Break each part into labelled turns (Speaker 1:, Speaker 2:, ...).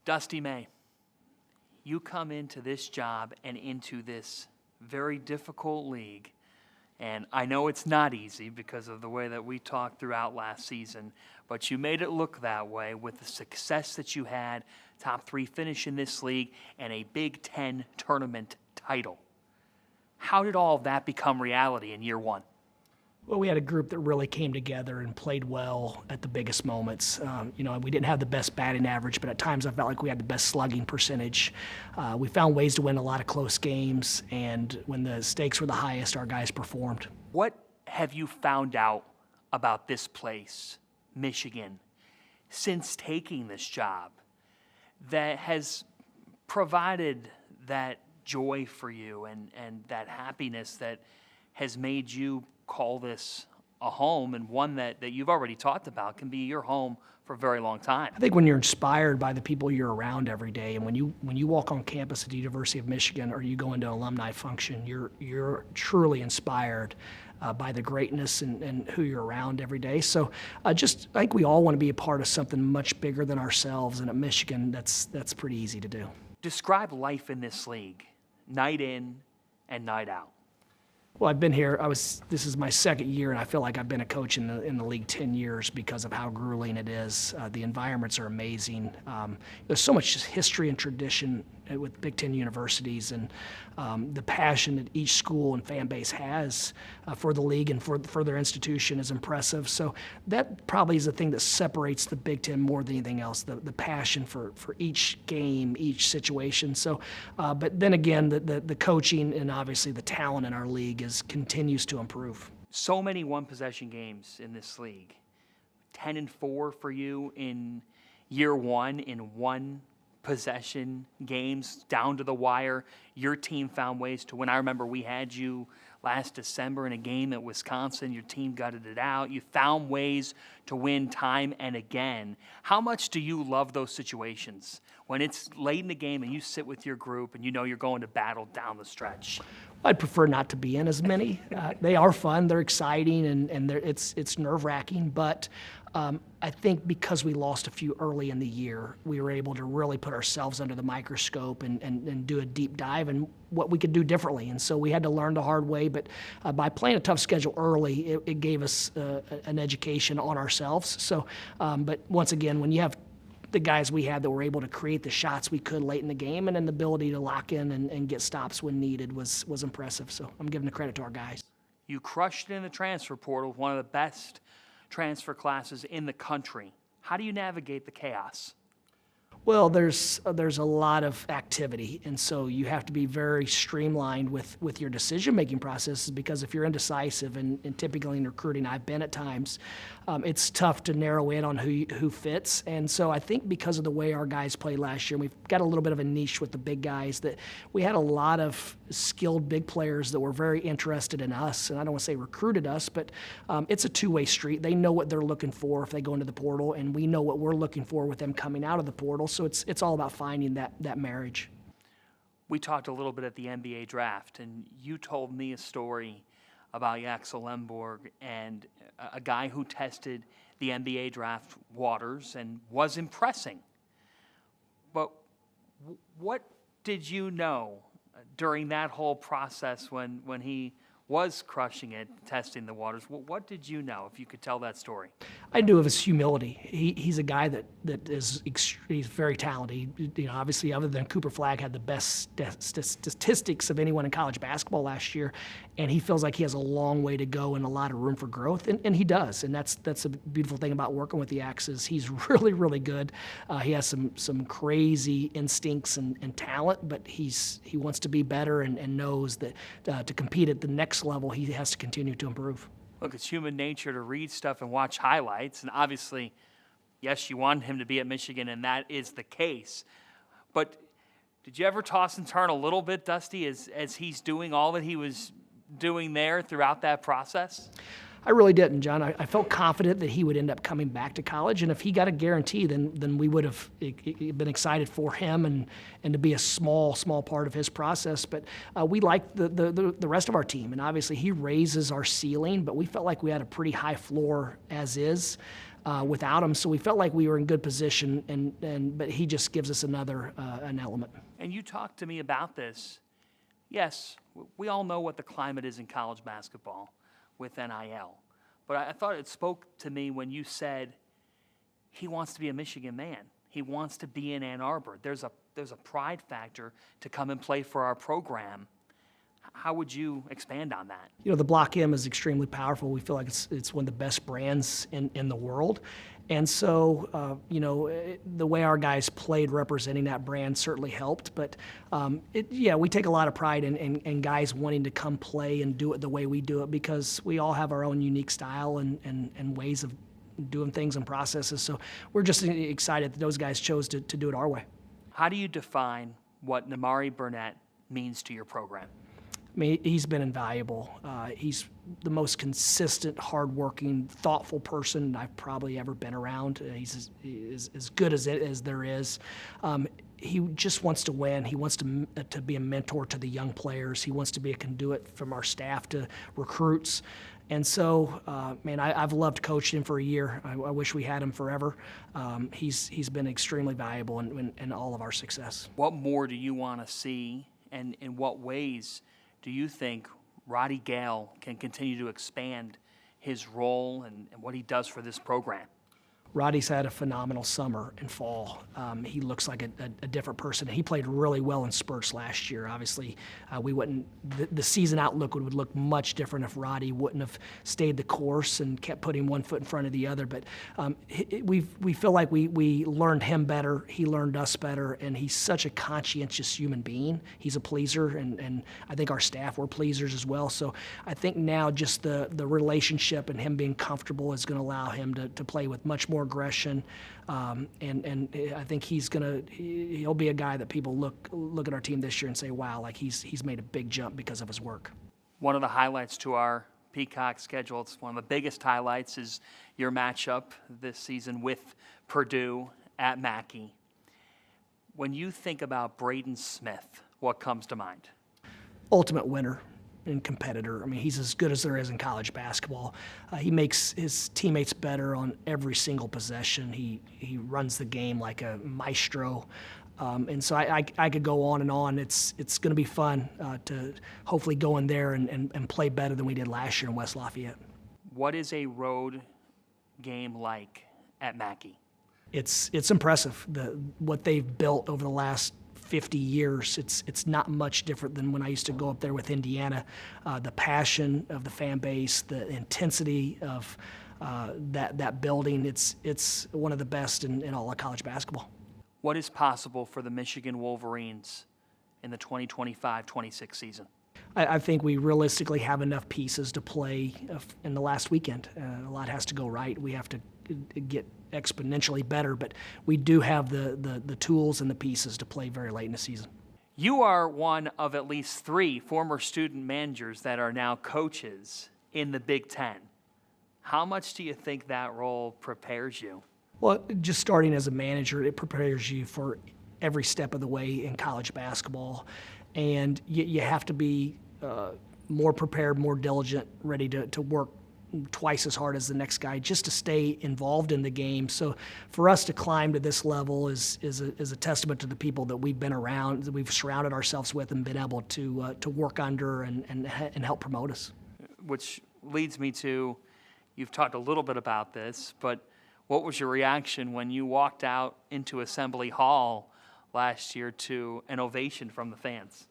Speaker 1: Dusty May, you come into this job and into this very difficult league, and I know it's not easy because of the way that we talked throughout last season, but you made it look that way with the success that you had, top 3 finish in this league, and a Big Ten tournament title. How did all of that become reality in year 1?
Speaker 2: Well, we had a group that really came together and played well at the biggest moments. We didn't have the best batting average, but at times I felt like we had the best slugging percentage. We found ways to win a lot of close games, and when the stakes were the highest, our guys performed.
Speaker 1: What have you found out about this place, Michigan, since taking this job that has provided that joy for you and that happiness that has made you call this a home, and one that you've already talked about can be your home for a very long time?
Speaker 2: I think when you're inspired by the people you're around every day, and when you walk on campus at the University of Michigan or you go into an alumni function, you're truly inspired by the greatness and who you're around every day. So I think we all want to be a part of something much bigger than ourselves, and at Michigan, that's pretty easy to do.
Speaker 1: Describe life in this league, night in and night out.
Speaker 2: Well, I've been here. This is my second year, and I feel like I've been a coach in the league 10 years because of how grueling it is. The environments are amazing. There's so much history and tradition with Big Ten universities, and the passion that each school and fan base has for the league and for their institution is impressive. So that probably is the thing that separates the Big Ten more than anything else, the passion for each game, each situation. So, but then again, the coaching and obviously the talent in our league continues to improve.
Speaker 1: So many one-possession games in this league. 10-4 for you in year 1 in one-possession games down to the wire. Your team found ways to win. I remember we had you last December in a game at Wisconsin. Your team gutted it out. You found ways to win time and again. How much do you love those situations when it's late in the game and you sit with your group and you know you're going to battle down the stretch?
Speaker 2: I'd prefer not to be in as many. They are fun, they're exciting, and it's nerve-wracking. But I think because we lost a few early in the year, we were able to really put ourselves under the microscope and do a deep dive in what we could do differently. And so we had to learn the hard way. But by playing a tough schedule early, it gave us an education on ourselves. So, but once again, when you have the guys we had that were able to create the shots we could late in the game, and then the ability to lock in and get stops when needed was impressive. So I'm giving the credit to our guys.
Speaker 1: You crushed it in the transfer portal, one of the best transfer classes in the country. How do you navigate the chaos?
Speaker 2: Well, there's a lot of activity, and so you have to be very streamlined with your decision-making processes, because if you're indecisive, and typically in recruiting, I've been at times, it's tough to narrow in on who fits. And so I think because of the way our guys played last year, we've got a little bit of a niche with the big guys, that we had a lot of skilled big players that were very interested in us, and I don't want to say recruited us, but it's a two-way street. They know what they're looking for if they go into the portal, and we know what we're looking for with them coming out of the portal. So it's all about finding that marriage.
Speaker 1: We talked a little bit at the NBA draft, and you told me a story about Yaxel Lmborg and a guy who tested the NBA draft waters and was impressing. But what did you know during that whole process when he was crushing it, testing the waters? What did you know, if you could tell that story?
Speaker 2: I knew of his humility. He's a guy that he's very talented. Obviously, other than Cooper Flagg, had the best statistics of anyone in college basketball last year, and he feels like he has a long way to go and a lot of room for growth, and he does. And that's a beautiful thing about working with the Axes. He's really, really good. He has some crazy instincts and talent, but he wants to be better and knows that to compete at the next level, he has to continue to improve.
Speaker 1: Look, it's human nature to read stuff and watch highlights, and obviously, yes, you wanted him to be at Michigan, and that is the case. But did you ever toss and turn a little bit, Dusty, as he's doing all that he was doing there throughout that process?
Speaker 2: I really didn't, John. I felt confident that he would end up coming back to college, and if he got a guarantee, then we would have been excited for him and to be a small part of his process. But we liked the rest of our team, and obviously he raises our ceiling, but we felt like we had a pretty high floor as is. without him. So we felt like we were in good position, but he just gives us another an element.
Speaker 1: And you talked to me about this. Yes, we all know what the climate is in college basketball with NIL. But I thought it spoke to me when you said he wants to be a Michigan man. He wants to be in Ann Arbor. There's a pride factor to come and play for our program. How would you expand on that?
Speaker 2: You know, the Block M is extremely powerful. We feel like it's one of the best brands in the world. And so, the way our guys played representing that brand certainly helped. But, we take a lot of pride in guys wanting to come play and do it the way we do it, because we all have our own unique style and ways of doing things and processes. So we're just excited that those guys chose to do it our way.
Speaker 1: How do you define what Nimari Burnett means to your program?
Speaker 2: I mean, he's been invaluable. He's the most consistent, hardworking, thoughtful person I've probably ever been around. He's as good as there is. He just wants to win. He wants to be a mentor to the young players. He wants to be a conduit from our staff to recruits. And so, I've loved coaching him for a year. I wish we had him forever. He's been extremely valuable in all of our success.
Speaker 1: What more do you want to see, and in what ways do you think Roddy Gayle can continue to expand his role and what he does for this program?
Speaker 2: Roddy's had a phenomenal summer and fall. He looks like a different person. He played really well in spurts last year. Obviously, the season outlook would look much different if Roddy wouldn't have stayed the course and kept putting one foot in front of the other. But we feel like we learned him better. He learned us better, and he's such a conscientious human being. He's a pleaser, and I think our staff were pleasers as well. So I think now just the relationship and him being comfortable is going to allow him to play with much more aggression, and I think he'll be a guy that people look at our team this year and say, wow, like he's made a big jump because of his work.
Speaker 1: One of the highlights to our Peacock schedule, it's one of the biggest highlights, is your matchup this season with Purdue at Mackey. When you think about Braden Smith, what comes to mind?
Speaker 2: Ultimate winner and competitor. I mean, he's as good as there is in college basketball. He makes his teammates better on every single possession. He runs the game like a maestro. And so I could go on and on. It's going to be fun to hopefully go in there and play better than we did last year in West Lafayette.
Speaker 1: What is a road game like at Mackey?
Speaker 2: It's impressive, what they've built over the last 50 years. It's not much different than when I used to go up there with Indiana. The passion of the fan base, the intensity of that building, it's one of the best in all of college basketball.
Speaker 1: What is possible for the Michigan Wolverines in the 2025-26 season?
Speaker 2: I think we realistically have enough pieces to play in the last weekend. A lot has to go right. We have to get exponentially better, but we do have the tools and the pieces to play very late in the season.
Speaker 1: You are one of at least 3 former student managers that are now coaches in the Big Ten. How much do you think that role prepares you?
Speaker 2: Well, just starting as a manager, it prepares you for every step of the way in college basketball. And you have to be more prepared, more diligent, ready to work twice as hard as the next guy just to stay involved in the game. So for us to climb to this level is a testament to the people that we've been around, that we've surrounded ourselves with and been able to work under and help promote us.
Speaker 1: Which leads me to, you've talked a little bit about this, but what was your reaction when you walked out into Assembly Hall last year to an ovation from the fans?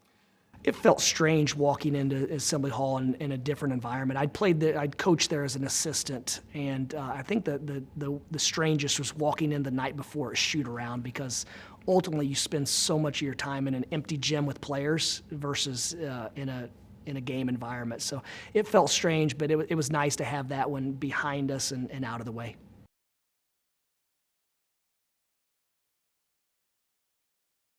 Speaker 2: It felt strange walking into Assembly Hall in a different environment. I'd coached there as an assistant, and I think the strangest was walking in the night before a shoot around, because ultimately you spend so much of your time in an empty gym with players versus in a game environment. So it felt strange, but it was nice to have that one behind us and out of the way.